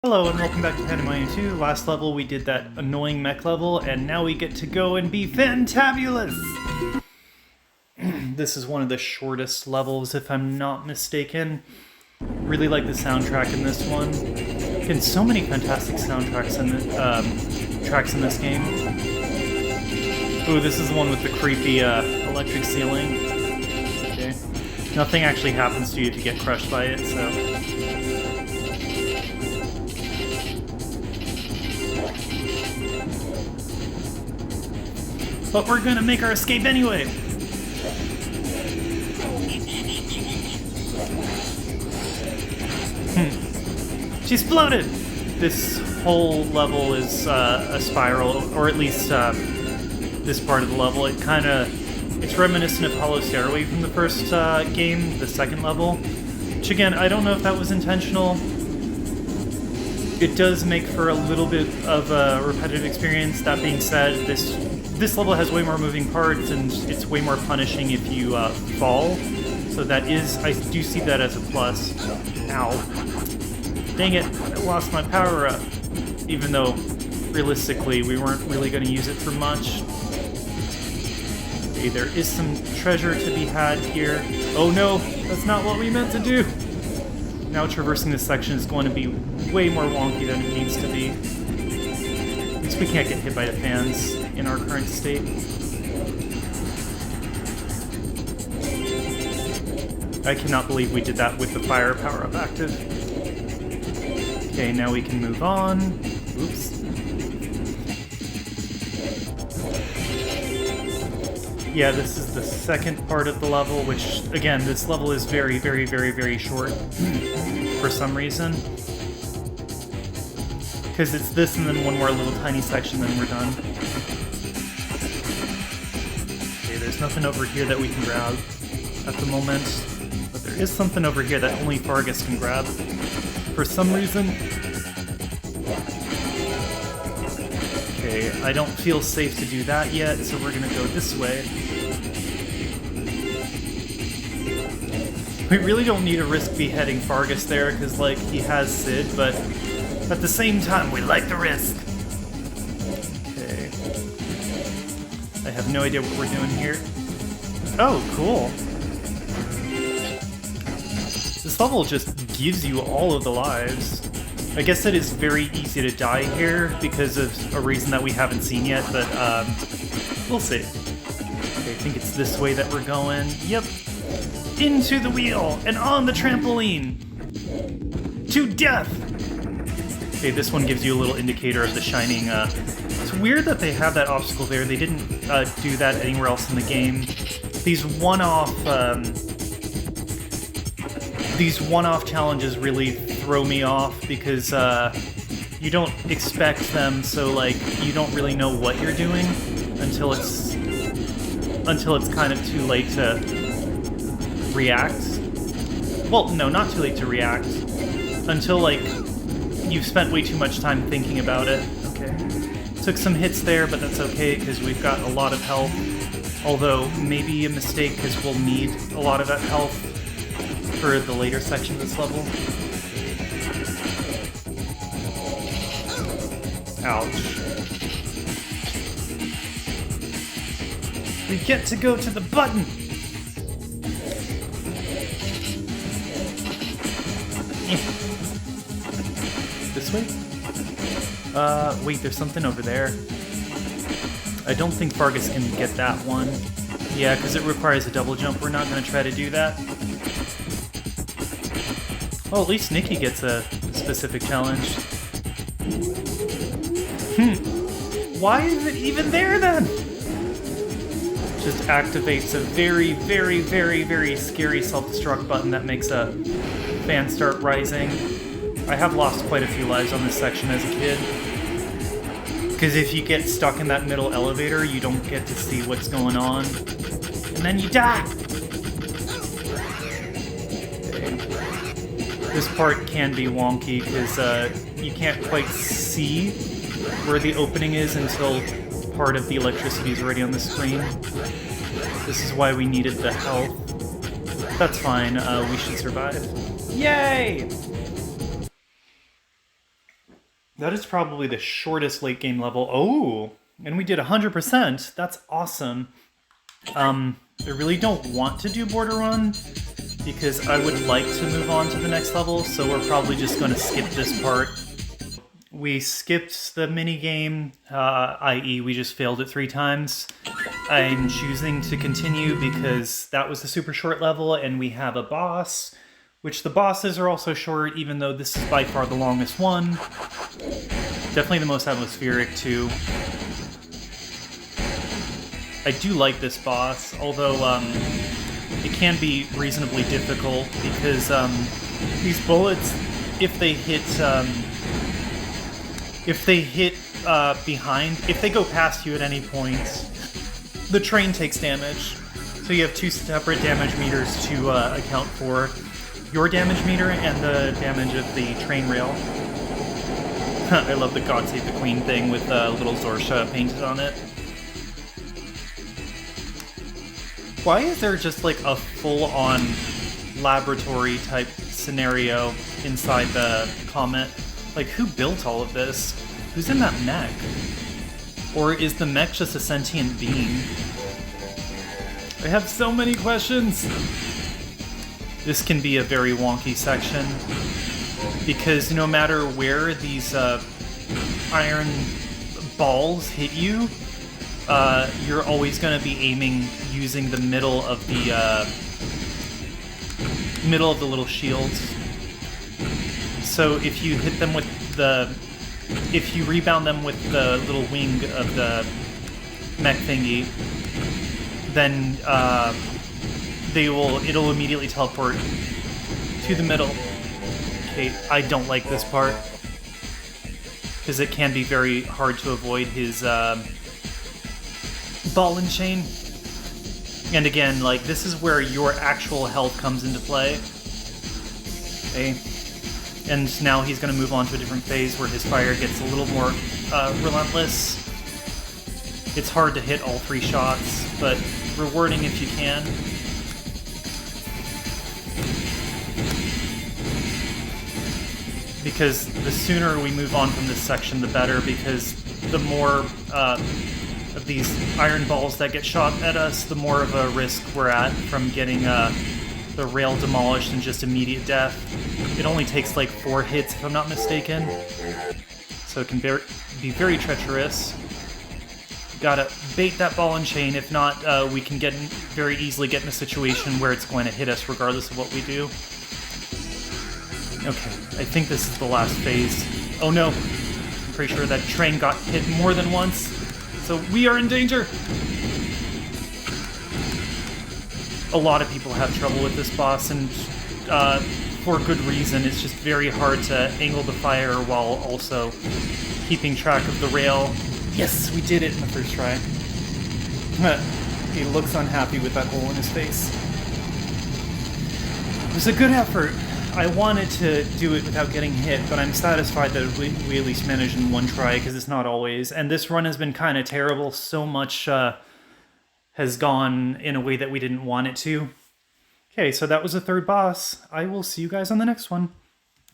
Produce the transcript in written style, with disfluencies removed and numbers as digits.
Hello and welcome back to Pandemonium 2. Last level we did that annoying mech level, and now we get to go and be Fantabulous! This is one of the shortest levels, if I'm not mistaken. Really like the soundtrack in this one. Again, so many fantastic soundtracks in the, tracks in this game. Ooh, this is the one with the creepy electric ceiling. Okay. Nothing actually happens to you if you get crushed by it, so... But we're gonna make our escape anyway! She exploded! This whole level is a spiral, or at least this part of the level. It's reminiscent of Hollow Stairway from the first game, the second level. Which again, I don't know if that was intentional. It does make for a little bit of a repetitive experience. That being said, this level has way more moving parts, and it's way more punishing if you fall. So that is, I do see that as a plus. Ow. Dang it, I lost my power-up. Even though, realistically, we weren't really going to use it for much. Okay, there is some treasure to be had here. Oh no, that's not what we meant to do! Now traversing this section is going to be way more wonky than it needs to be. At least we can't get hit by the fans in our current state. I cannot believe we did that with the fire power-up active. Okay, now we can move on. Oops. Yeah, this is the second part of the level, which, again, this level is very, very, very, very short for some reason. Because it's this and then one more little tiny section, then we're done. Okay, there's nothing over here that we can grab at the moment, but there is something over here that only Fargus can grab for some reason. Okay, I don't feel safe to do that yet, so we're gonna go this way. We really don't need to risk beheading Fargus there, because, like, he has Sid, but at the same time, we like the risk. Okay. I have no idea what we're doing here. Oh, cool. This level just gives you all of the lives. I guess it is very easy to die here because of a reason that we haven't seen yet, but we'll see. Okay, I think it's this way that we're going. Yep. Into the wheel and on the trampoline. To death! Okay, this one gives you a little indicator of the shining, It's weird that they have that obstacle there. They didn't do that anywhere else in the game. These one-off challenges really throw me off because you don't expect them, so like you don't really know what you're doing until it's kind of too late to react. Well, no, not too late to react. Until like you've spent way too much time thinking about it. Okay. Took some hits there, but that's okay because we've got a lot of health. Although maybe a mistake because we'll need a lot of that health for the later section of this level. Ouch. We get to go to the button! This way? Wait, there's something over there. I don't think Fargus can get that one. Yeah, because it requires a double jump. We're not going to try to do that. Oh, at least Nikki gets a specific challenge. Why is it even there, then? Just activates a very, very, very, very scary self-destruct button that makes a fan start rising. I have lost quite a few lives on this section as a kid. Because if you get stuck in that middle elevator, you don't get to see what's going on. And then you die! This part can be wonky because you can't quite see where the opening is until part of the electricity is already on the screen. This is why we needed the health. That's fine, we should survive. Yay! That is probably the shortest late game level. Oh, and we did 100%. That's awesome. I really don't want to do Border Run because I would like to move on to the next level, so we're probably just going to skip this part. We skipped the minigame, i.e. we just failed it 3 times. I'm choosing to continue because that was the super short level and we have a boss, which the bosses are also short, even though this is by far the longest one. Definitely the most atmospheric too. I do like this boss, although it can be reasonably difficult because these bullets, if they hit behind, if they go past you at any point, the train takes damage. So you have 2 separate damage meters to account for: your damage meter and the damage of the train rail. I love the God Save the Queen thing with little Zorsha painted on it. Why is there just like a full-on laboratory type scenario inside the comet? Like, who built all of this? Who's in that mech? Or is the mech just a sentient being? I have so many questions! This can be a very wonky section, because no matter where these iron balls hit you, you're always going to be aiming using the middle of the little shields. So if you hit them with if you rebound them with the little wing of the mech thingy, then it'll immediately teleport to the middle. Okay, I don't like this part because it can be very hard to avoid his ball and chain. And again, like, this is where your actual health comes into play. Okay. And now he's going to move on to a different phase where his fire gets a little more relentless. It's hard to hit all 3 shots, but rewarding if you can. Because the sooner we move on from this section, the better, because the more of these iron balls that get shot at us, the more of a risk we're at from getting the rail demolished and just immediate death. It only takes like 4 hits, if I'm not mistaken, so it can be very treacherous. Gotta bait that ball and chain. If not, we can very easily get in a situation where it's going to hit us regardless of what we do. Okay, I think this is the last phase. Oh no, I'm pretty sure that train got hit more than once, so we are in danger! A lot of people have trouble with this boss, and for good reason. It's just very hard to angle the fire while also keeping track of the rail. Yes, we did it in the first try. He looks unhappy with that hole in his face. It was a good effort. I wanted to do it without getting hit, but I'm satisfied that we at least managed in 1 try, because it's not always. And this run has been kind of terrible. So much has gone in a way that we didn't want it to. Okay, so that was the 3rd boss. I will see you guys on the next one.